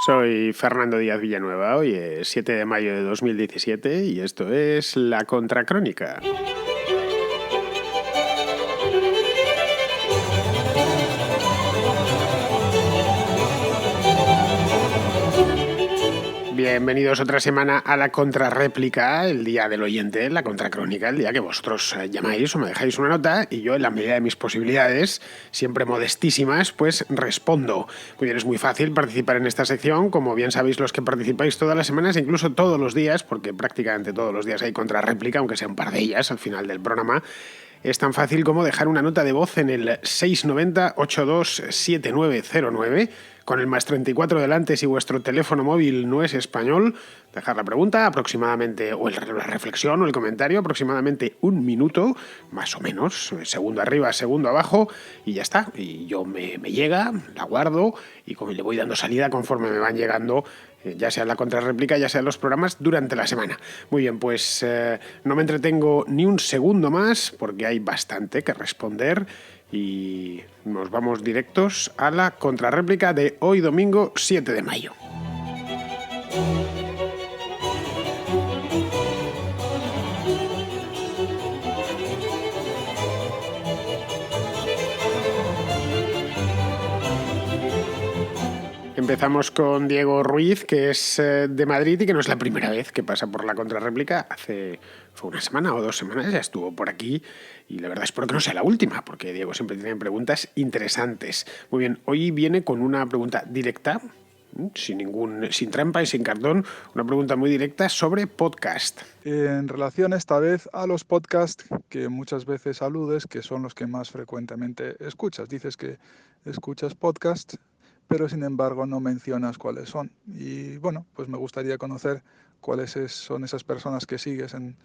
Soy Fernando Díaz Villanueva, hoy es 7 de mayo de 2017 y esto es La Contracrónica. Bienvenidos otra semana a la Contrarréplica, el día del oyente, la Contracrónica, el día que vosotros llamáis o me dejáis una nota y yo, en la medida de mis posibilidades, siempre modestísimas, pues respondo. Muy bien, es muy fácil participar en esta sección, como bien sabéis los que participáis todas las semanas, incluso todos los días, porque prácticamente todos los días hay Contrarréplica, aunque sea un par de ellas al final del programa. Es tan fácil como dejar una nota de voz en el 690-827909, con el más 34 delante si vuestro teléfono móvil no es español. Dejar la pregunta aproximadamente, o la reflexión o el comentario, aproximadamente un minuto, más o menos, segundo arriba, segundo abajo, y ya está. Y yo me llega, la guardo, y le voy dando salida conforme me van llegando, ya sea en la contrarréplica, ya sea en los programas, durante la semana. Muy bien, pues no me entretengo ni un segundo más, porque hay bastante que responder, y nos vamos directos a la contrarréplica de hoy domingo 7 de mayo. Empezamos con Diego Ruiz, que es de Madrid y que no es la primera vez que pasa por la contrarréplica. Fue una semana o 2 semanas, ya estuvo por aquí, y la verdad espero que no sea la última, porque Diego siempre tiene preguntas interesantes. Muy bien, hoy viene con una pregunta directa, sin trampa y sin cartón, una pregunta muy directa sobre podcast. En relación esta vez a los podcasts que muchas veces aludes, que son los que más frecuentemente escuchas. Dices que escuchas podcasts, pero sin embargo no mencionas cuáles son. Y bueno, pues me gustaría conocer cuáles son esas personas que sigues en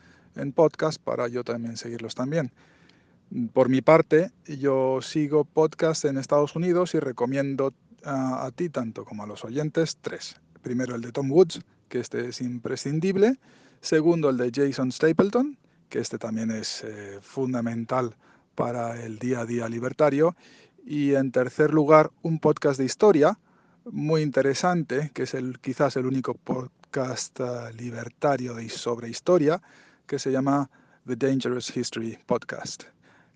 podcast para yo también seguirlos también. Por mi parte, yo sigo podcasts en Estados Unidos y recomiendo a ti, tanto como a los oyentes, 3. Primero el de Tom Woods, que este es imprescindible. Segundo el de Jason Stapleton, que este también es fundamental para el día a día libertario. Y en tercer lugar, un podcast de historia muy interesante, que es quizás el único podcast libertario sobre historia, que se llama The Dangerous History Podcast.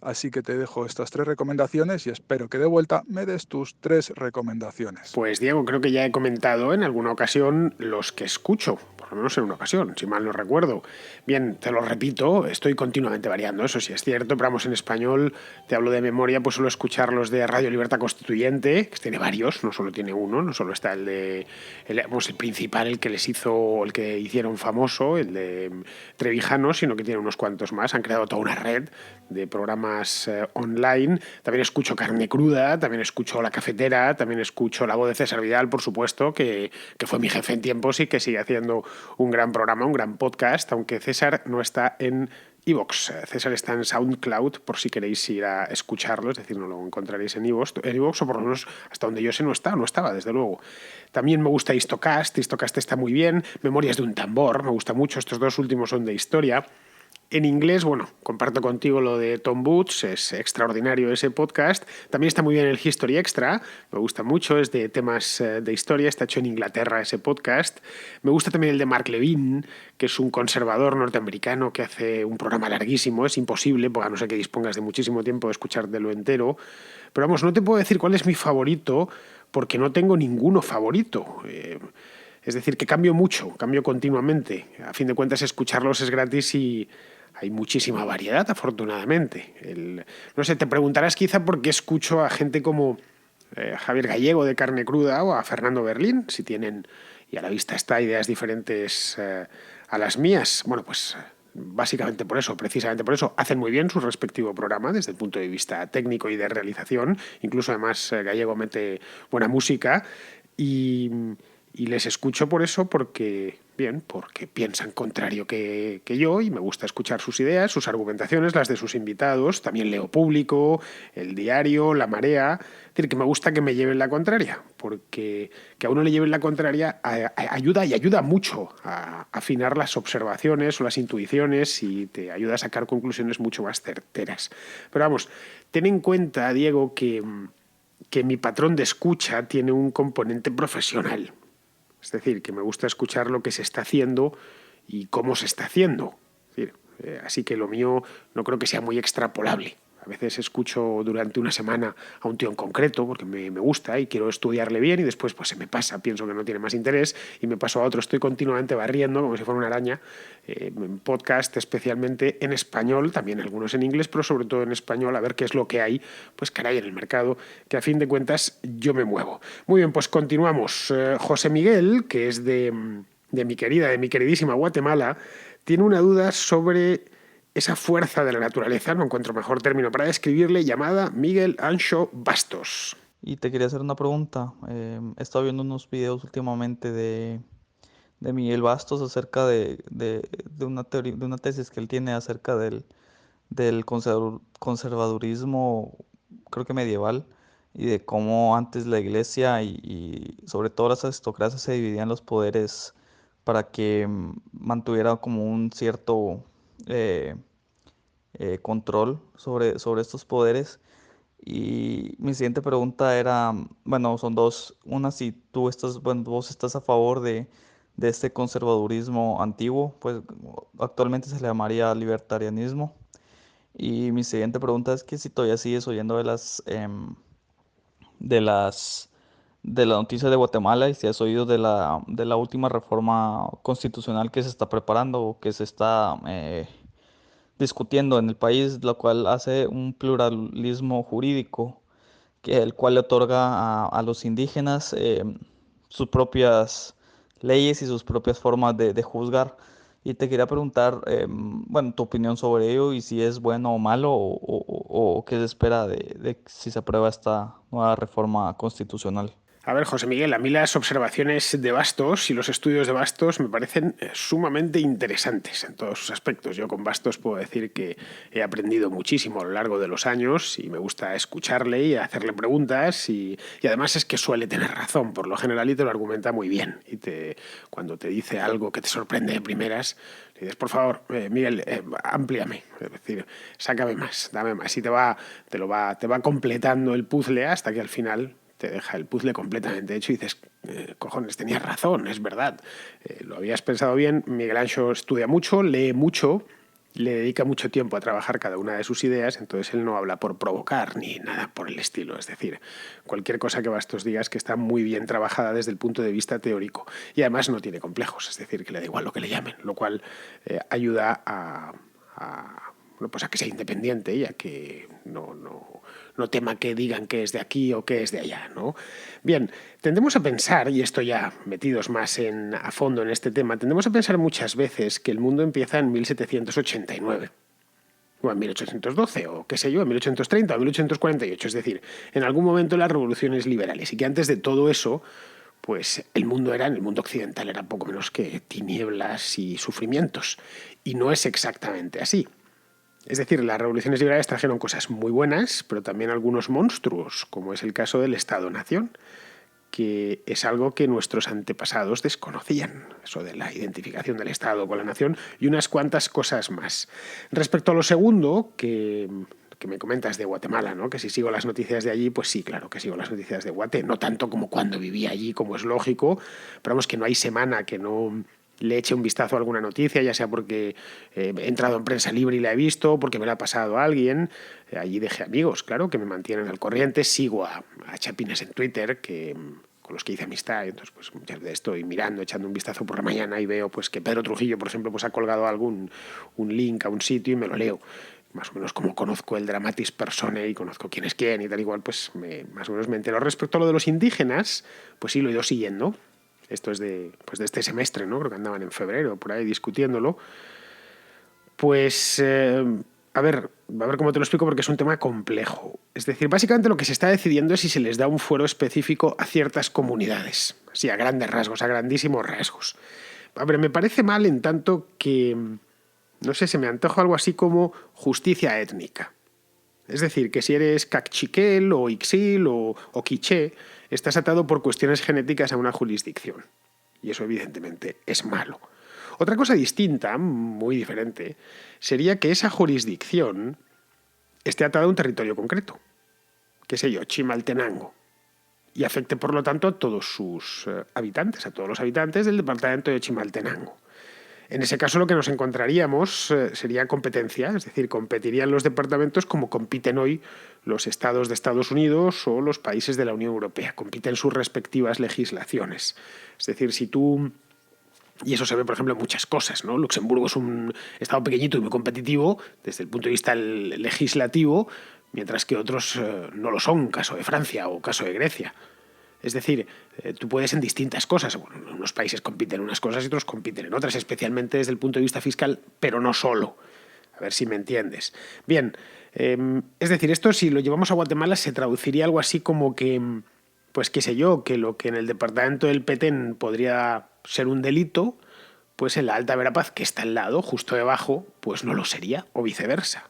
Así que te dejo estas 3 recomendaciones y espero que de vuelta me des tus 3 recomendaciones. Pues Diego, creo que ya he comentado en alguna ocasión los que escucho, por lo menos en una ocasión, si mal no recuerdo. Bien, te lo repito, estoy continuamente variando, eso sí es cierto, pero vamos, en español, te hablo de memoria, pues suelo escuchar los de Radio Libertad Constituyente, que tiene varios, no solo tiene uno, no solo está el principal, el que hicieron famoso, el de Trevijano, sino que tiene unos cuantos más. Han creado toda una red de programas online. También escucho Carne Cruda, también escucho La Cafetera, también escucho La Voz de César Vidal, por supuesto, que fue mi jefe en tiempos y que sigue haciendo un gran programa, un gran podcast, aunque César no está en iVoox. César está en SoundCloud, por si queréis ir a escucharlo, es decir, no lo encontraréis en iVoox, o por lo menos hasta donde yo sé no estaba, desde luego. También me gusta Histocast está muy bien. Memorias de un tambor, me gusta mucho, estos 2 últimos son de historia. En inglés, bueno, comparto contigo lo de Tom Woods, es extraordinario ese podcast. También está muy bien el History Extra, me gusta mucho, es de temas de historia, está hecho en Inglaterra ese podcast. Me gusta también el de Mark Levin, que es un conservador norteamericano que hace un programa larguísimo, es imposible, porque a no ser que dispongas de muchísimo tiempo de escuchártelo entero. Pero vamos, no te puedo decir cuál es mi favorito, porque no tengo ninguno favorito. Es decir, que cambio mucho, cambio continuamente. A fin de cuentas, escucharlos es gratis y hay muchísima variedad, afortunadamente. No sé, te preguntarás quizá por qué escucho a gente como Javier Gallego de Carne Cruda o a Fernando Berlín, si tienen, y a la vista está, ideas diferentes a las mías. Bueno, pues básicamente por eso, precisamente por eso, hacen muy bien su respectivo programa desde el punto de vista técnico y de realización. Incluso además Gallego mete buena música y les escucho por eso, porque piensan contrario que yo y me gusta escuchar sus ideas, sus argumentaciones, las de sus invitados. También leo Público, El Diario, La Marea. Es decir, que me gusta que me lleven la contraria, porque que a uno le lleven la contraria ayuda mucho a afinar las observaciones o las intuiciones y te ayuda a sacar conclusiones mucho más certeras. Pero vamos, ten en cuenta, Diego, que mi patrón de escucha tiene un componente profesional. Es decir, que me gusta escuchar lo que se está haciendo y cómo se está haciendo. Es decir, así que lo mío no creo que sea muy extrapolable. A veces escucho durante una semana a un tío en concreto porque me gusta y quiero estudiarle bien y después pues se me pasa, pienso que no tiene más interés y me paso a otro. Estoy continuamente barriendo como si fuera una araña, en podcast especialmente en español, también algunos en inglés, pero sobre todo en español, a ver qué es lo que hay, pues caray, en el mercado, que a fin de cuentas yo me muevo. Muy bien, pues continuamos. José Miguel, que es de mi queridísima Guatemala, tiene una duda sobre esa fuerza de la naturaleza, no encuentro mejor término para describirle, llamada Miguel Anxo Bastos. Y te quería hacer una pregunta. He estado viendo unos videos últimamente de Miguel Bastos acerca de una teoría, de una tesis que él tiene acerca del conservadurismo, creo que medieval, y de cómo antes la iglesia y sobre todo las aristocracias se dividían los poderes para que mantuviera como un cierto eh, control sobre estos poderes. Y mi siguiente pregunta era, bueno, son dos. Una, si tú estás, bueno, vos estás a favor de este conservadurismo antiguo, pues actualmente se le llamaría libertarianismo. Y mi siguiente pregunta es que si todavía sigues oyendo de las, de la noticia de Guatemala y si has oído de la última reforma constitucional que se está preparando o que se está discutiendo en el país, la cual hace un pluralismo jurídico el cual le otorga a los indígenas sus propias leyes y sus propias formas de juzgar. Y te quería preguntar, bueno, tu opinión sobre ello y si es bueno o malo o qué se espera de si se aprueba esta nueva reforma constitucional. A ver, José Miguel, a mí las observaciones de Bastos y los estudios de Bastos me parecen sumamente interesantes en todos sus aspectos. Yo con Bastos puedo decir que he aprendido muchísimo a lo largo de los años y me gusta escucharle y hacerle preguntas y además es que suele tener razón por lo general y te lo argumenta muy bien. Cuando te dice algo que te sorprende de primeras, le dices, por favor, Miguel, amplíame, es decir, sácame más, dame más y te va completando el puzzle hasta que al final te deja el puzzle completamente hecho y dices, cojones, tenías razón, es verdad. Lo habías pensado bien. Miguel Anxo estudia mucho, lee mucho, le dedica mucho tiempo a trabajar cada una de sus ideas, entonces él no habla por provocar ni nada por el estilo. Es decir, cualquier cosa que Bastos digas que está muy bien trabajada desde el punto de vista teórico. Y además no tiene complejos, es decir, que le da igual lo que le llamen, lo cual ayuda pues a que sea independiente y a que no tema que digan que es de aquí o que es de allá, ¿no? Bien, tendemos a pensar, y esto ya metidos más a fondo en este tema, tendemos a pensar muchas veces que el mundo empieza en 1789 o en 1812, o qué sé yo, en 1830 o 1848, es decir, en algún momento las revoluciones liberales, y que antes de todo eso, pues el mundo occidental era poco menos que tinieblas y sufrimientos, y no es exactamente así. Es decir, las revoluciones liberales trajeron cosas muy buenas, pero también algunos monstruos, como es el caso del Estado-Nación, que es algo que nuestros antepasados desconocían, eso de la identificación del Estado con la nación y unas cuantas cosas más. Respecto a lo segundo, que me comentas de Guatemala, ¿no? Que si sigo las noticias de allí, pues sí, claro que sigo las noticias de Guate, no tanto como cuando vivía allí, como es lógico, pero vamos, que no hay semana que no le eche un vistazo a alguna noticia, ya sea porque he entrado en prensa libre y la he visto, porque me la ha pasado a alguien. Allí dejé amigos, claro, que me mantienen al corriente. Sigo a chapines en Twitter con los que hice amistad. Entonces, pues muchas veces estoy mirando, echando un vistazo por la mañana y veo pues que Pedro Trujillo, por ejemplo, pues ha colgado un link a un sitio y me lo leo. Más o menos como conozco el dramatis personae y conozco quién es quién y tal igual, pues más o menos me entero. Respecto a lo de los indígenas, pues sí lo he ido siguiendo. Esto es de este semestre, ¿no? Creo que andaban en febrero por ahí discutiéndolo. Pues, a ver cómo te lo explico porque es un tema complejo. Es decir, básicamente lo que se está decidiendo es si se les da un fuero específico a ciertas comunidades. Así, a grandes rasgos, a grandísimos rasgos. A ver, me parece mal en tanto que, no sé, se me antoja algo así como justicia étnica. Es decir, que si eres cachiquel o ixil o quiché, estás atado por cuestiones genéticas a una jurisdicción. Y eso evidentemente es malo. Otra cosa distinta, muy diferente, sería que esa jurisdicción esté atada a un territorio concreto. Qué sé yo, Chimaltenango. y afecte, por lo tanto, a todos sus habitantes, a todos los habitantes del departamento de Chimaltenango. En ese caso lo que nos encontraríamos sería competencia, es decir, competirían los departamentos como compiten hoy los estados de Estados Unidos o los países de la Unión Europea, compiten sus respectivas legislaciones. Es decir, si tú... Y eso se ve, por ejemplo, en muchas cosas, ¿no? Luxemburgo es un estado pequeñito y muy competitivo desde el punto de vista legislativo, mientras que otros no lo son, caso de Francia o caso de Grecia. Es decir, tú puedes en distintas cosas. Bueno, unos países compiten en unas cosas y otros compiten en otras, especialmente desde el punto de vista fiscal, pero no solo. A ver si me entiendes. Bien, es decir, esto si lo llevamos a Guatemala se traduciría algo así como que, pues qué sé yo, que lo que en el departamento del Petén podría ser un delito, pues en la Alta Verapaz, que está al lado, justo debajo, pues no lo sería, o viceversa.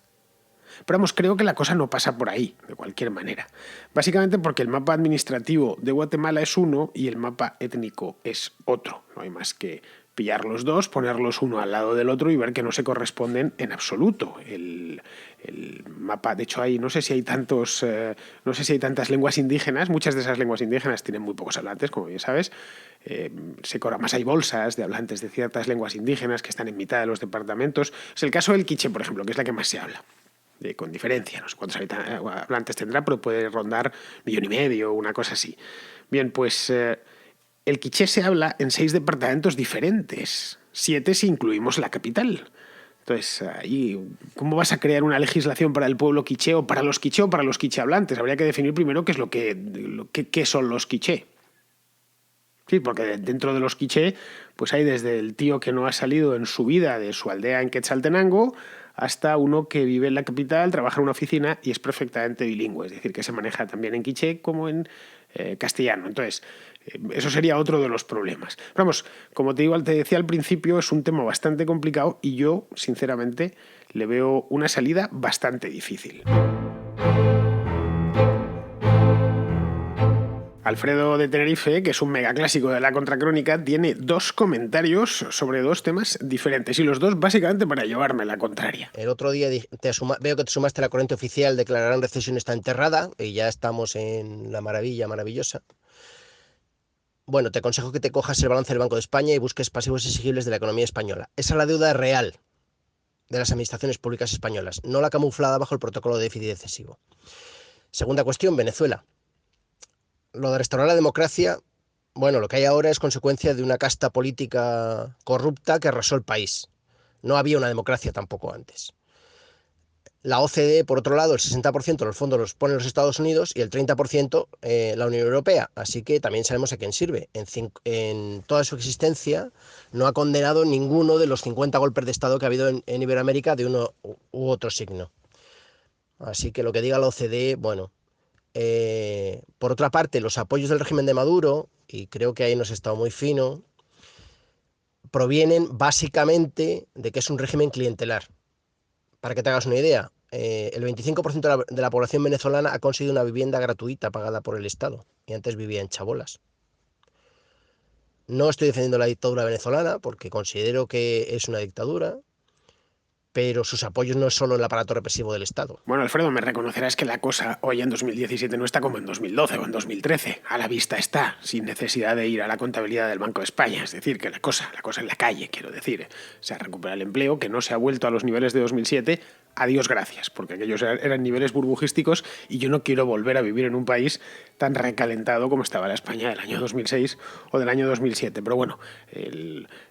Pero vamos, creo que la cosa no pasa por ahí, de cualquier manera. Básicamente porque el mapa administrativo de Guatemala es uno y el mapa étnico es otro. No hay más que pillar los dos, ponerlos uno al lado del otro y ver que no se corresponden en absoluto. El mapa, de hecho, no sé si hay tantas lenguas indígenas. Muchas de esas lenguas indígenas tienen muy pocos hablantes, como bien sabes. Más hay bolsas de hablantes de ciertas lenguas indígenas que están en mitad de los departamentos. Es el caso del quiché, por ejemplo, que es la que más se habla. Con diferencia, no sé cuántos hablantes tendrá, pero puede rondar 1,5 millones, una cosa así. Bien, pues el quiché se habla en 6 departamentos diferentes, 7 si incluimos la capital. Entonces, ahí, ¿cómo vas a crear una legislación para el pueblo quiché o para los quiché hablantes? Habría que definir primero qué son los quiché. Sí, porque dentro de los quiché, pues hay desde el tío que no ha salido en su vida de su aldea en Quetzaltenango hasta uno que vive en la capital, trabaja en una oficina y es perfectamente bilingüe, es decir, que se maneja también en quiché como en castellano. Entonces, eso sería otro de los problemas. Pero vamos, como te decía al principio, es un tema bastante complicado y yo, sinceramente, le veo una salida bastante difícil. Alfredo de Tenerife, que es un megaclásico de la contracrónica, tiene 2 comentarios sobre 2 temas diferentes y los 2 básicamente para llevarme la contraria. El otro día veo que te sumaste a la corriente oficial, declararán recesión está enterrada y ya estamos en la maravilla maravillosa. Bueno, te aconsejo que te cojas el balance del Banco de España y busques pasivos exigibles de la economía española. Esa es la deuda real de las administraciones públicas españolas, no la camuflada bajo el protocolo de déficit excesivo. Segunda cuestión, Venezuela. Lo de restaurar la democracia, bueno, lo que hay ahora es consecuencia de una casta política corrupta que arrasó el país. No había una democracia tampoco antes. La OCDE, por otro lado, el 60% de los fondos los ponen los Estados Unidos y el 30% la Unión Europea. Así que también sabemos a quién sirve. En toda su existencia no ha condenado ninguno de los 50 golpes de Estado que ha habido en Iberoamérica de uno u otro signo. Así que lo que diga la OCDE, bueno. Por otra parte, los apoyos del régimen de Maduro, y creo que ahí nos ha estado muy fino, provienen básicamente de que es un régimen clientelar. Para que te hagas una idea, el 25% de la población venezolana ha conseguido una vivienda gratuita pagada por el Estado y antes vivía en chabolas. No estoy defendiendo la dictadura venezolana porque considero que es una dictadura, pero sus apoyos no es solo el aparato represivo del Estado. Bueno, Alfredo, me reconocerás que la cosa hoy en 2017 no está como en 2012 o en 2013. A la vista está, sin necesidad de ir a la contabilidad del Banco de España. Es decir, que la cosa en la calle, quiero decir. Se recupera el empleo, que no se ha vuelto a los niveles de 2007. Adiós, gracias, porque aquellos eran niveles burbujísticos y yo no quiero volver a vivir en un país tan recalentado como estaba la España del año 2006 o del año 2007. Pero bueno,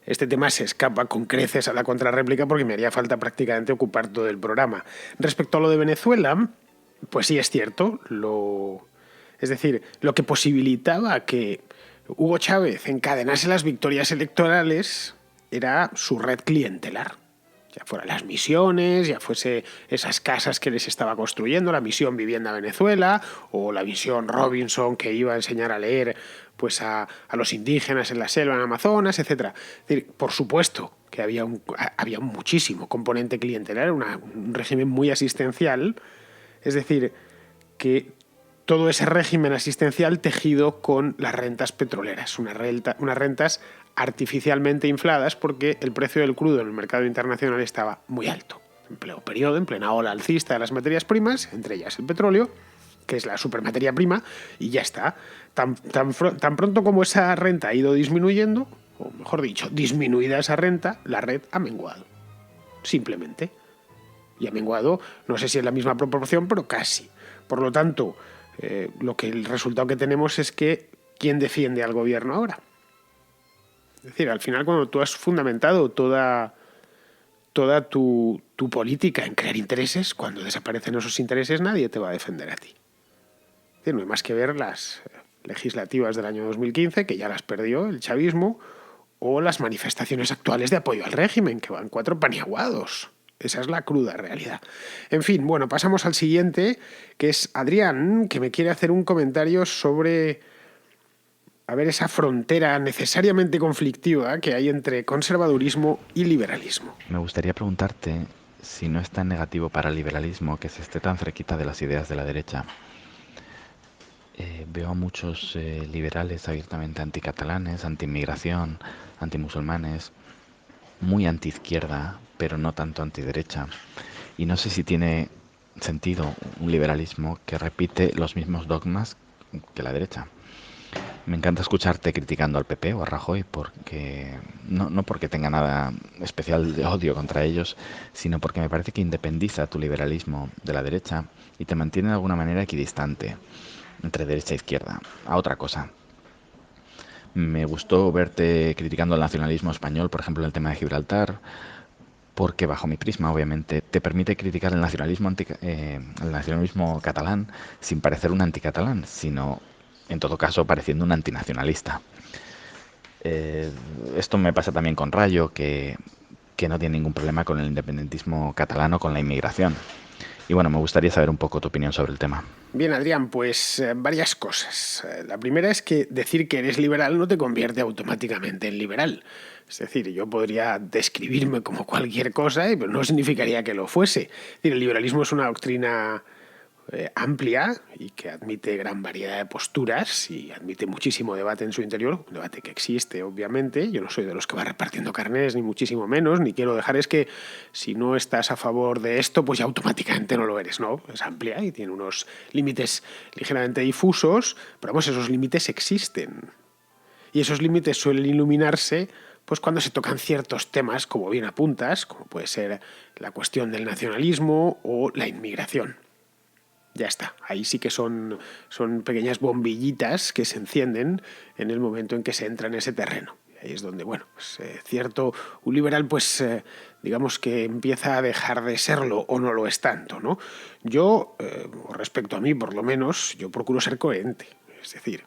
este tema se escapa con creces a la contrarréplica porque me haría falta prácticamente ocupar todo el programa. Respecto a lo de Venezuela, pues sí es cierto, es decir, lo que posibilitaba que Hugo Chávez encadenase las victorias electorales era su red clientelar. Ya fueran las misiones, ya fuese esas casas que les estaba construyendo, la misión Vivienda Venezuela o la misión Robinson que iba a enseñar a leer pues a los indígenas en la selva, en Amazonas, etc. Es decir, por supuesto que había muchísimo componente clientelar, un régimen muy asistencial, es decir, que todo ese régimen asistencial tejido con las rentas petroleras, unas rentas artificialmente infladas porque el precio del crudo en el mercado internacional estaba muy alto. En pleno periodo, en plena ola alcista de las materias primas, entre ellas el petróleo, que es la supermateria prima, y ya está. Tan pronto como esa renta ha ido disminuyendo, o mejor dicho, disminuida esa renta, la red ha menguado. Simplemente. Y ha menguado, no sé si en la misma proporción, pero casi. Por lo tanto, el resultado que tenemos es que ¿quién defiende al gobierno ahora? Es decir, al final, cuando tú has fundamentado toda tu política en crear intereses, cuando desaparecen esos intereses nadie te va a defender a ti. Es decir, no hay más que ver las legislativas del año 2015, que ya las perdió el chavismo, o las manifestaciones actuales de apoyo al régimen, que van 4 paniaguados. Esa es la cruda realidad. En fin, bueno, pasamos al siguiente, que es Adrián, que me quiere hacer un comentario sobre, a ver, esa frontera necesariamente conflictiva que hay entre conservadurismo y liberalismo. Me gustaría preguntarte si no es tan negativo para el liberalismo que se esté tan cerquita de las ideas de la derecha. Veo a muchos liberales abiertamente anticatalanes, anti-inmigración, antimusulmanes, muy anti-izquierda, pero no tanto antiderecha. Y no sé si tiene sentido un liberalismo que repite los mismos dogmas que la derecha. Me encanta escucharte criticando al PP o a Rajoy, porque no porque tenga nada especial de odio contra ellos, sino porque me parece que independiza tu liberalismo de la derecha y te mantiene de alguna manera equidistante entre derecha e izquierda. A otra cosa. Me gustó verte criticando el nacionalismo español, por ejemplo, en el tema de Gibraltar, porque bajo mi prisma, obviamente, te permite criticar el nacionalismo catalán sin parecer un anticatalán, sino, en todo caso, pareciendo un antinacionalista. Esto me pasa también con Rayo, que no tiene ningún problema con el independentismo catalán o con la inmigración. Y bueno, me gustaría saber un poco tu opinión sobre el tema. Bien, Adrián, pues varias cosas. La primera es que decir que eres liberal no te convierte automáticamente en liberal. Es decir, yo podría describirme como cualquier cosa, pero no significaría que lo fuese. Es decir, el liberalismo es una doctrina amplia y que admite gran variedad de posturas y admite muchísimo debate en su interior, un debate que existe, obviamente. Yo no soy de los que va repartiendo carnés, ni muchísimo menos, ni quiero dejar es que si no estás a favor de esto, pues ya automáticamente no lo eres, ¿no? Es amplia y tiene unos límites ligeramente difusos, pero vamos, esos límites existen. Y esos límites suelen iluminarse pues cuando se tocan ciertos temas, como bien apuntas, como puede ser la cuestión del nacionalismo o la inmigración. Ya está, ahí sí que son pequeñas bombillitas que se encienden en el momento en que se entra en ese terreno. Ahí es donde, bueno, pues, un liberal, pues digamos que empieza a dejar de serlo o no lo es tanto, ¿no? Yo, respecto a mí por lo menos, yo procuro ser coherente, es decir,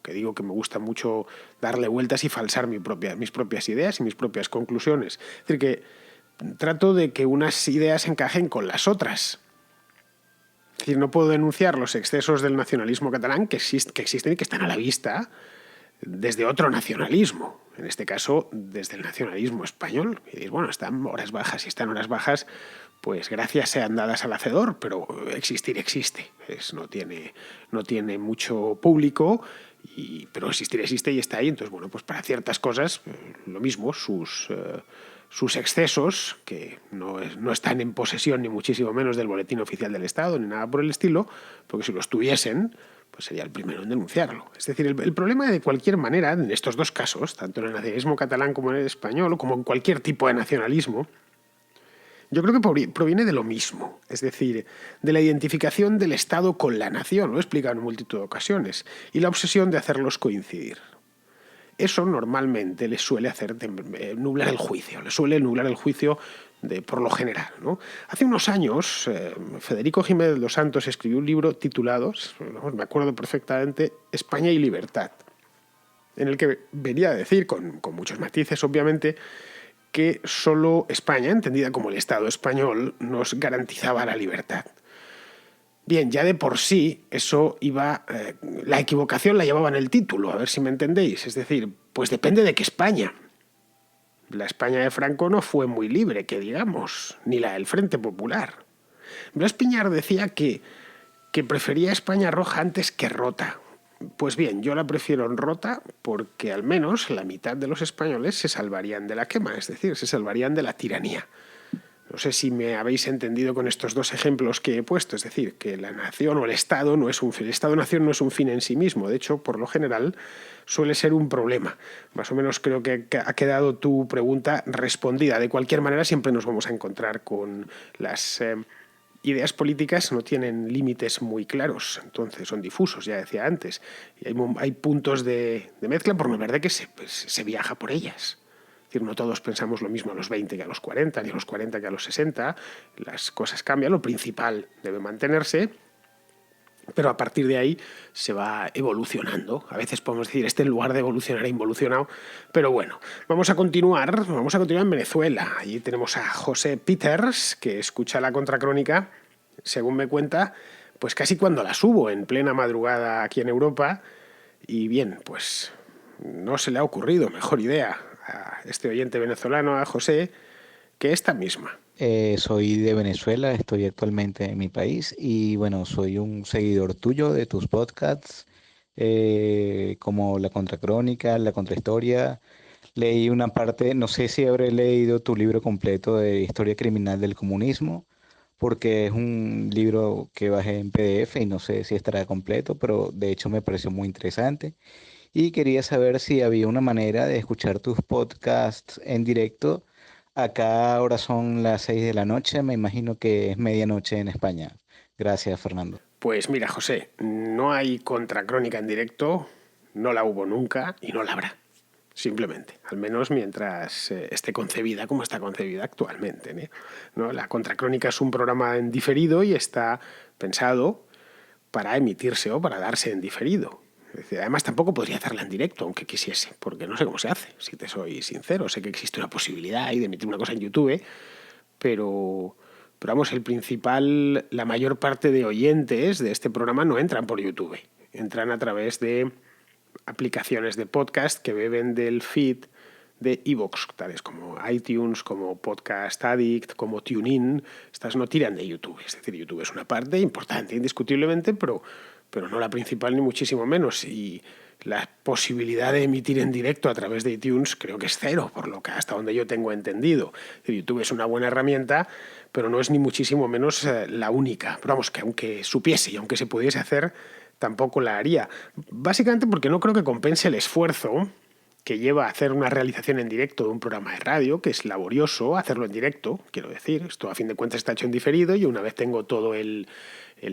que digo que me gusta mucho darle vueltas y falsar mis propias ideas y mis propias conclusiones. Es decir, que trato de que unas ideas encajen con las otras. Es decir, no puedo denunciar los excesos del nacionalismo catalán que existen y que están a la vista desde otro nacionalismo, en este caso desde el nacionalismo español. Y dices, bueno, están horas bajas, y están horas bajas, pues gracias sean dadas al hacedor, pero existir existe. No tiene mucho público, pero existir existe y está ahí. Entonces, bueno, pues para ciertas cosas, lo mismo, sus excesos, que no están en posesión ni muchísimo menos del boletín oficial del Estado, ni nada por el estilo, porque si los tuviesen, pues sería el primero en denunciarlo. Es decir, el problema de cualquier manera, en estos dos casos, tanto en el nacionalismo catalán como en el español, o como en cualquier tipo de nacionalismo, yo creo que proviene de lo mismo, es decir, de la identificación del Estado con la nación, lo he explicado en multitud de ocasiones, y la obsesión de hacerlos coincidir. Eso normalmente les suele hacer nublar el juicio, por lo general, ¿no? Hace unos años, Federico Jiménez dos Santos escribió un libro titulado, me acuerdo perfectamente, España y libertad, en el que venía a decir, con muchos matices obviamente, que solo España, entendida como el Estado español, nos garantizaba la libertad. Bien, ya de por sí eso la equivocación la llevaba en el título, a ver si me entendéis. Es decir, pues depende de qué España. La España de Franco no fue muy libre, que digamos, ni la del Frente Popular. Blas Piñar decía que prefería España roja antes que rota. Pues bien, yo la prefiero en rota porque al menos la mitad de los españoles se salvarían de la quema, es decir, se salvarían de la tiranía. No sé si me habéis entendido con estos dos ejemplos que he puesto, es decir, que la nación o el Estado no es un fin, el Estado-nación no es un fin en sí mismo, de hecho, por lo general, suele ser un problema. Más o menos creo que ha quedado tu pregunta respondida. De cualquier manera, siempre nos vamos a encontrar con las ideas políticas no tienen límites muy claros, entonces son difusos, ya decía antes, y hay puntos de mezcla por no ver de que se viaja por ellas. Es decir, no todos pensamos lo mismo a los 20 que a los 40, ni a los 40 que a los 60. Las cosas cambian, lo principal debe mantenerse, pero a partir de ahí se va evolucionando. A veces podemos decir, en lugar de evolucionar ha involucionado, pero bueno, vamos a continuar en Venezuela. Allí tenemos a José Peters, que escucha la Contracrónica, según me cuenta, pues casi cuando la subo, en plena madrugada aquí en Europa, y bien, pues no se le ha ocurrido mejor idea a este oyente venezolano, a José, que esta misma. Soy de Venezuela, estoy actualmente en mi país y bueno, soy un seguidor tuyo de tus podcasts, como La Contracrónica, La Contrahistoria. Leí una parte, no sé si habré leído tu libro completo de Historia Criminal del Comunismo, porque es un libro que bajé en PDF y no sé si estará completo, pero de hecho me pareció muy interesante. Y quería saber si había una manera de escuchar tus podcasts en directo. Acá ahora son las 6 de la noche, me imagino que es medianoche en España. Gracias, Fernando. Pues mira, José, no hay Contracrónica en directo, no la hubo nunca y no la habrá. Simplemente, al menos mientras esté concebida como está concebida actualmente, ¿no? La Contracrónica es un programa en diferido y está pensado para emitirse o para darse en diferido. Es decir, además tampoco podría hacerla en directo, aunque quisiese, porque no sé cómo se hace, si te soy sincero. Sé que existe una posibilidad ahí de emitir una cosa en YouTube, pero vamos, la mayor parte de oyentes de este programa no entran por YouTube, entran a través de aplicaciones de podcast que beben del feed de iVoox, tales como iTunes, como Podcast Addict, como TuneIn. Estas no tiran de YouTube, es decir, YouTube es una parte importante, indiscutiblemente, pero no la principal ni muchísimo menos. Y la posibilidad de emitir en directo a través de iTunes creo que es cero, por lo que hasta donde yo tengo entendido. YouTube es una buena herramienta, pero no es ni muchísimo menos la única. Pero vamos, que aunque supiese y aunque se pudiese hacer, tampoco la haría. Básicamente porque no creo que compense el esfuerzo que lleva a hacer una realización en directo de un programa de radio, que es laborioso hacerlo en directo, quiero decir. Esto a fin de cuentas está hecho en diferido y una vez tengo todo el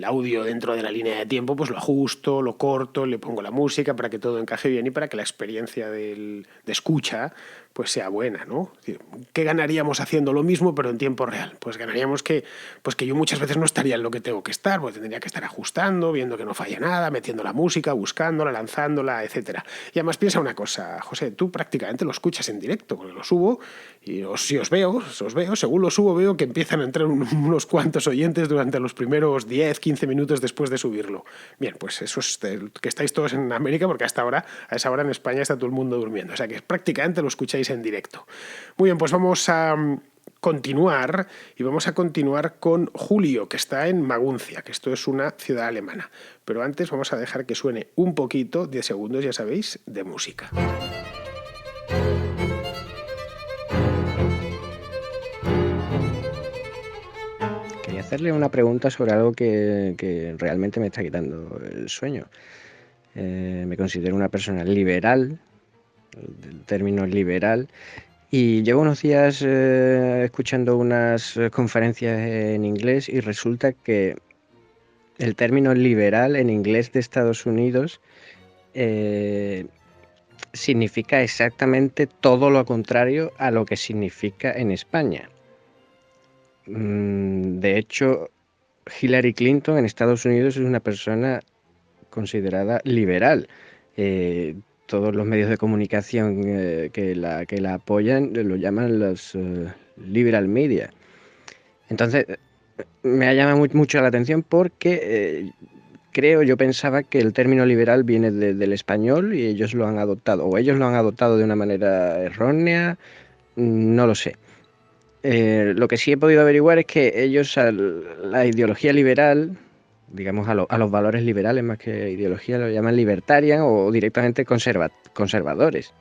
audio dentro de la línea de tiempo, pues lo ajusto, lo corto, le pongo la música para que todo encaje bien y para que la experiencia de escucha pues sea buena, ¿no? Es decir, ¿qué ganaríamos haciendo lo mismo pero en tiempo real? Pues ganaríamos que yo muchas veces no estaría en lo que tengo que estar, porque tendría que estar ajustando, viendo que no falla nada, metiendo la música, buscándola, lanzándola, etcétera. Y además piensa una cosa, José, tú prácticamente lo escuchas en directo, porque lo subo y si os veo, según lo subo veo que empiezan a entrar unos cuantos oyentes durante los primeros 10, 15 minutos después de subirlo. Bien, pues eso es que estáis todos en América, porque hasta ahora, a esa hora en España está todo el mundo durmiendo. O sea que prácticamente lo escucháis en directo. Muy bien, pues vamos a continuar con Julio, que está en Maguncia, que esto es una ciudad alemana. Pero antes vamos a dejar que suene un poquito, 10 segundos, ya sabéis, de música. Quería hacerle una pregunta sobre algo que realmente me está quitando el sueño. Me considero una persona liberal, el término liberal, y llevo unos días escuchando unas conferencias en inglés y resulta que el término liberal en inglés de Estados Unidos significa exactamente todo lo contrario a lo que significa en España. De hecho, Hillary Clinton en Estados Unidos es una persona considerada liberal. Todos los medios de comunicación que la apoyan lo llaman los liberal media. Entonces, me ha llamado mucho la atención porque yo pensaba que el término liberal viene del español y ellos lo han adoptado de una manera errónea, no lo sé. Lo que sí he podido averiguar es que ellos la ideología liberal, digamos a los valores liberales más que ideología, lo llaman libertarian o directamente conservadores.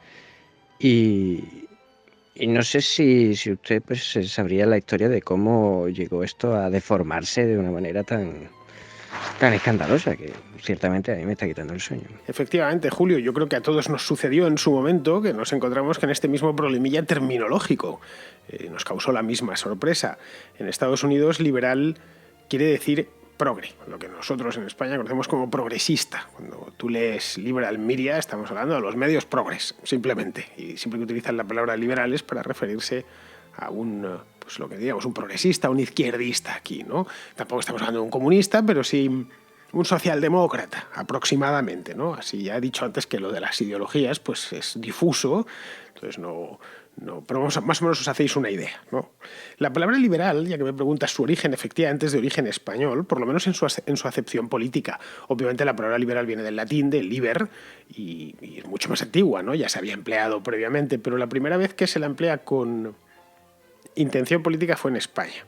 Y Y no sé si usted pues sabría la historia de cómo llegó esto a deformarse de una manera tan escandalosa, que ciertamente a mí me está quitando el sueño. Efectivamente, Julio, yo creo que a todos nos sucedió en su momento que nos encontramos con este mismo problemilla terminológico. Nos causó la misma sorpresa. En Estados Unidos, liberal quiere decir progre, lo que nosotros en España conocemos como progresista. Cuando tú lees liberal media, estamos hablando de los medios progres, simplemente. Y siempre que utilizan la palabra liberales para referirse a pues lo que diríamos, un progresista, un izquierdista aquí, ¿no? Tampoco estamos hablando de un comunista, pero sí un socialdemócrata, aproximadamente, ¿no? Así ya he dicho antes que lo de las ideologías pues es difuso, entonces no, pero más o menos os hacéis una idea, ¿no? La palabra liberal, ya que me preguntas su origen, efectivamente es de origen español, por lo menos en su acepción política. Obviamente la palabra liberal viene del latín, de liber, y es mucho más antigua, ¿no? Ya se había empleado previamente, pero la primera vez que se la emplea con intención política fue en España,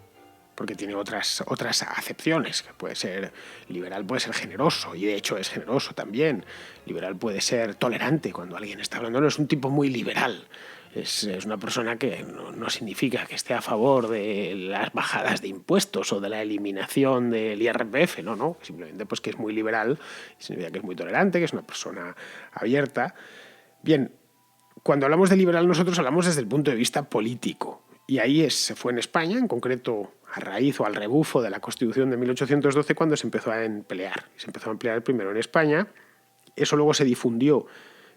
porque tiene otras acepciones, que puede ser liberal, puede ser generoso, y de hecho es generoso también. Liberal puede ser tolerante, cuando alguien está hablando, no es un tipo muy liberal, es una persona que no significa que esté a favor de las bajadas de impuestos o de la eliminación del IRPF, no, simplemente pues que es muy liberal, significa que es muy tolerante, que es una persona abierta. Bien, cuando hablamos de liberal nosotros hablamos desde el punto de vista político, y ahí se fue en España, en concreto a raíz o al rebufo de la Constitución de 1812, cuando se empezó a emplear. Se empezó a emplear primero en España, eso luego se difundió,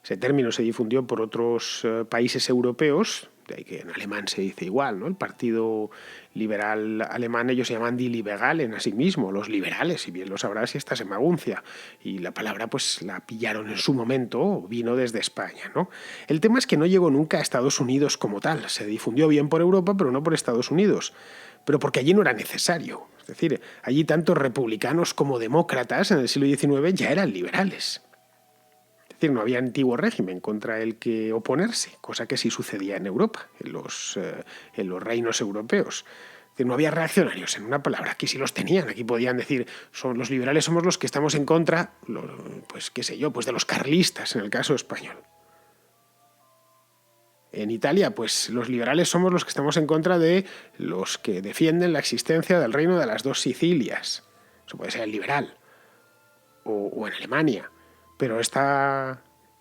ese término se difundió por otros países europeos, de ahí que en alemán se dice igual, ¿no? El Partido Liberal Alemán, ellos se llaman Die Liberalen a sí mismo, los liberales, si bien lo sabrás si estás en Maguncia, y la palabra pues la pillaron en su momento, vino desde España, ¿no? El tema es que no llegó nunca a Estados Unidos como tal, se difundió bien por Europa, pero no por Estados Unidos, pero porque allí no era necesario. Es decir, allí tanto republicanos como demócratas en el siglo XIX ya eran liberales. Es decir, no había antiguo régimen contra el que oponerse, cosa que sí sucedía en Europa, en los reinos europeos. Es decir, no había reaccionarios, en una palabra. Aquí sí los tenían, aquí podían decir, los liberales somos los que estamos en contra, pues qué sé yo, pues de los carlistas, en el caso español. En Italia, pues los liberales somos los que estamos en contra de los que defienden la existencia del reino de las dos Sicilias. Eso puede ser el liberal. O en Alemania. Pero esa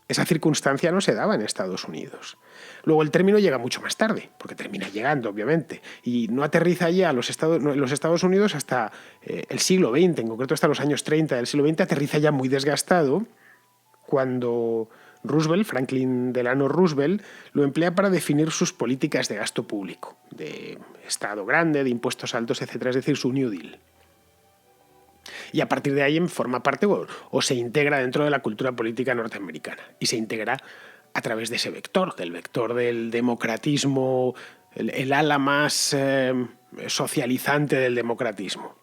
circunstancia no se daba en Estados Unidos. Luego el término llega mucho más tarde, porque termina llegando, obviamente, y no aterriza ya en los Estados Unidos hasta el siglo XX, en concreto hasta los años 30 del siglo XX, aterriza ya muy desgastado, cuando Franklin Delano Roosevelt, lo emplea para definir sus políticas de gasto público, de Estado grande, de impuestos altos, etc., es decir, su New Deal. Y a partir de ahí forma parte o se integra dentro de la cultura política norteamericana. Y se integra a través de ese vector, del vector del democratismo, el ala más socializante del democratismo.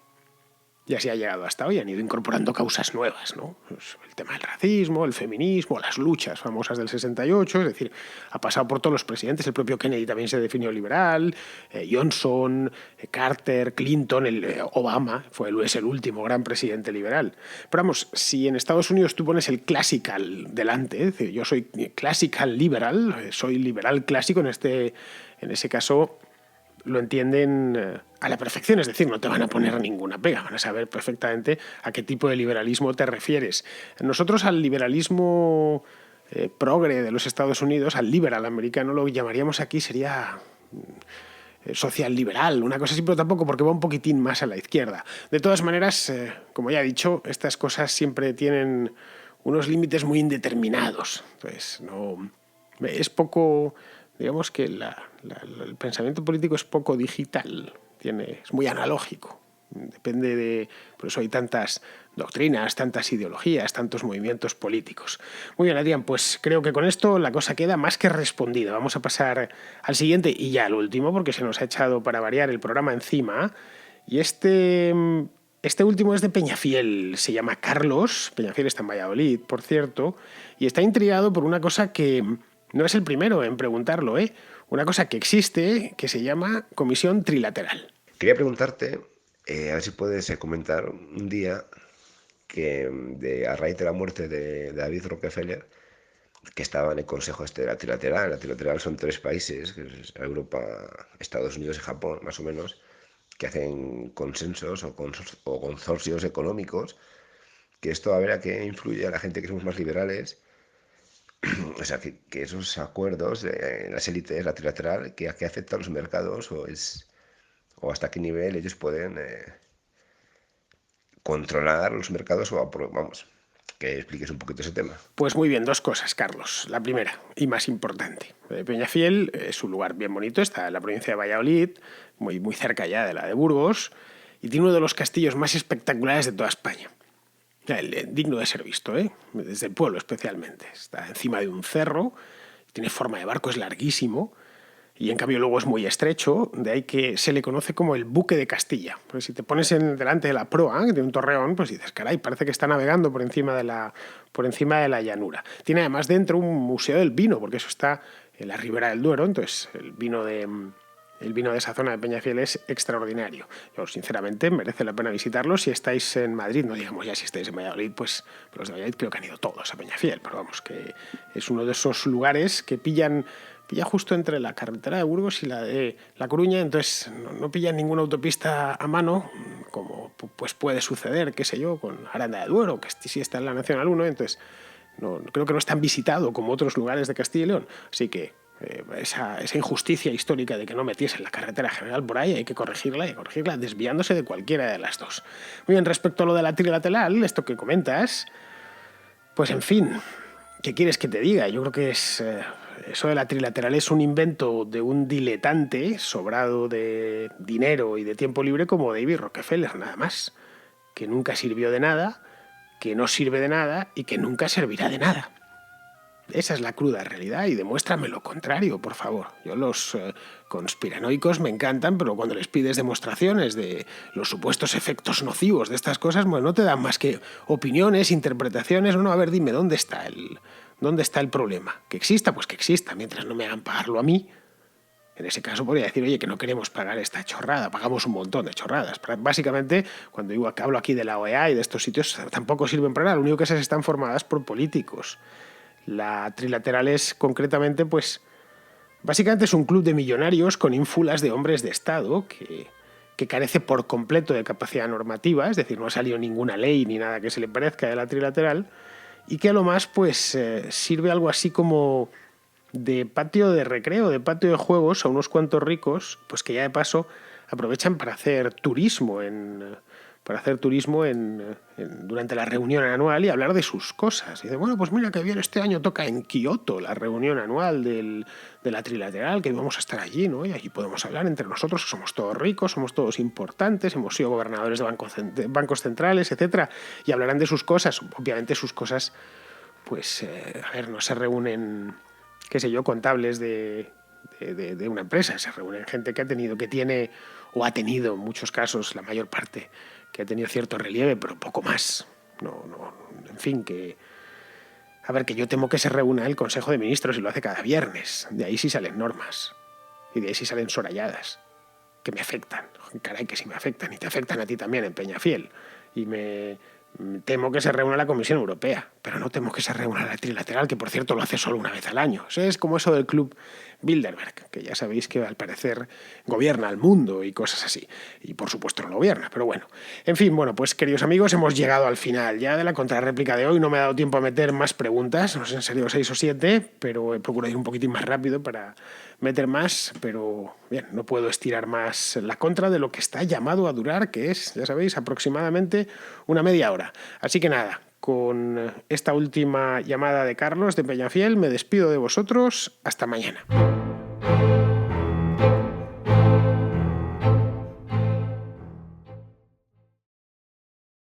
Y así ha llegado hasta hoy, han ido incorporando causas nuevas, ¿no? Pues el tema del racismo, el feminismo, las luchas famosas del 68, es decir, ha pasado por todos los presidentes, el propio Kennedy también se definió liberal, Johnson, Carter, Clinton, Obama es el último gran presidente liberal. Pero vamos, si en Estados Unidos tú pones el classical delante, es decir, yo soy classical liberal, soy liberal clásico, en ese caso lo entienden a la perfección, es decir, no te van a poner ninguna pega, van a saber perfectamente a qué tipo de liberalismo te refieres. Nosotros al liberalismo progre de los Estados Unidos, al liberal americano, lo que llamaríamos aquí sería social liberal, una cosa así, pero tampoco, porque va un poquitín más a la izquierda. De todas maneras, como ya he dicho, estas cosas siempre tienen unos límites muy indeterminados. Entonces, es poco, digamos que el pensamiento político es poco digital, es muy analógico. Depende de... Por eso hay tantas doctrinas, tantas ideologías, tantos movimientos políticos. Muy bien, Adrián, pues creo que con esto la cosa queda más que respondida. Vamos a pasar al siguiente y ya al último, porque se nos ha echado para variar el programa encima. Y este último es de Peñafiel, se llama Carlos. Peñafiel está en Valladolid, por cierto, y está intrigado por una cosa que no es el primero en preguntarlo, una cosa que existe, que se llama Comisión Trilateral. Quería preguntarte, a ver si puedes comentar un día que a raíz de la muerte de David Rockefeller que estaba en el Consejo de la Trilateral. La Trilateral son 3 países, que es Europa, Estados Unidos y Japón, más o menos, que hacen consensos o consorcios económicos, que esto a ver a qué influye a la gente que somos más liberales. O sea, que esos acuerdos en las élites, la trilateral, que afectan los mercados o hasta qué nivel ellos pueden controlar los mercados vamos, que expliques un poquito ese tema. Pues muy bien, 2 cosas, Carlos. La primera, y más importante. Peñafiel es un lugar bien bonito, está en la provincia de Valladolid, muy, muy cerca ya de la de Burgos, y tiene uno de los castillos más espectaculares de toda España. Digno de ser visto, desde el pueblo especialmente. Está encima de un cerro, tiene forma de barco, es larguísimo, y en cambio luego es muy estrecho, de ahí que se le conoce como el buque de Castilla. Porque si te pones delante de la proa de un torreón, pues dices, caray, parece que está navegando por encima de la llanura. Tiene además dentro un museo del vino, porque eso está en la ribera del Duero, entonces el vino de esa zona de Peñafiel es extraordinario. Yo, sinceramente, merece la pena visitarlo. Si estáis en Madrid, no digamos ya si estáis en Valladolid, pues los de Valladolid creo que han ido todos a Peñafiel, pero vamos, que es uno de esos lugares que pilla justo entre la carretera de Burgos y la de La Coruña, entonces no pillan ninguna autopista a mano, como pues puede suceder, qué sé yo, con Aranda de Duero, que sí está en la Nacional 1, entonces creo que no es tan visitado como otros lugares de Castilla y León, así que esa injusticia histórica de que no metiesen la carretera general por ahí hay que corregirla desviándose de cualquiera de las dos. Muy bien, respecto a lo de la trilateral, esto que comentas, pues en fin, ¿qué quieres que te diga? Yo creo que eso de la trilateral es un invento de un diletante sobrado de dinero y de tiempo libre como David Rockefeller, nada más, que nunca sirvió de nada, que no sirve de nada y que nunca servirá de nada. Esa es la cruda realidad y demuéstrame lo contrario, por favor. Yo los conspiranoicos me encantan, pero cuando les pides demostraciones de los supuestos efectos nocivos de estas cosas, bueno, no te dan más que opiniones, interpretaciones. No, a ver, dime, ¿dónde está el problema? ¿Que exista? Pues que exista, mientras no me hagan pagarlo a mí. En ese caso podría decir, oye, que no queremos pagar esta chorrada, pagamos un montón de chorradas. Básicamente, cuando digo que hablo aquí de la OEA y de estos sitios, tampoco sirven para nada. Lo único que esas están formadas por políticos. La trilateral es concretamente, pues, básicamente es un club de millonarios con ínfulas de hombres de Estado que carece por completo de capacidad normativa, es decir, no ha salido ninguna ley ni nada que se le parezca de la trilateral, y que a lo más, pues, sirve algo así como de patio de recreo, de patio de juegos a unos cuantos ricos, pues que ya de paso aprovechan para hacer turismo durante la reunión anual y hablar de sus cosas. Y dice, bueno, pues mira que bien, este año toca en Kioto la reunión anual de la trilateral, que vamos a estar allí, ¿no? Y allí podemos hablar entre nosotros, que somos todos ricos, somos todos importantes, hemos sido gobernadores de bancos centrales, etcétera, y hablarán de sus cosas. Obviamente sus cosas, pues, a ver, no se reúnen, qué sé yo, contables de una empresa, se reúnen gente que tiene o ha tenido en muchos casos, la mayor parte, que ha tenido cierto relieve, pero poco más. En fin, que yo temo que se reúna el Consejo de Ministros y lo hace cada viernes. De ahí sí salen normas y de ahí sí salen soralladas que me afectan. Caray, que sí me afectan y te afectan a ti también en Peñafiel. Y me temo que se reúna la Comisión Europea, pero no temo que se reúna la trilateral, que por cierto lo hace solo una vez al año. Eso es como eso del Club Bilderberg, que ya sabéis que al parecer gobierna el mundo y cosas así. Y por supuesto no lo gobierna, pero bueno. En fin, bueno, pues queridos amigos, hemos llegado al final ya de la contrarréplica de hoy. No me ha dado tiempo a meter más preguntas, no sé si han salido 6 o 7, pero he procurado ir un poquitín más rápido para meter más, pero bien, no puedo estirar más la contra de lo que está llamado a durar, que es, ya sabéis, aproximadamente una media hora. Así que nada, con esta última llamada de Carlos de Peñafiel me despido de vosotros. Hasta mañana.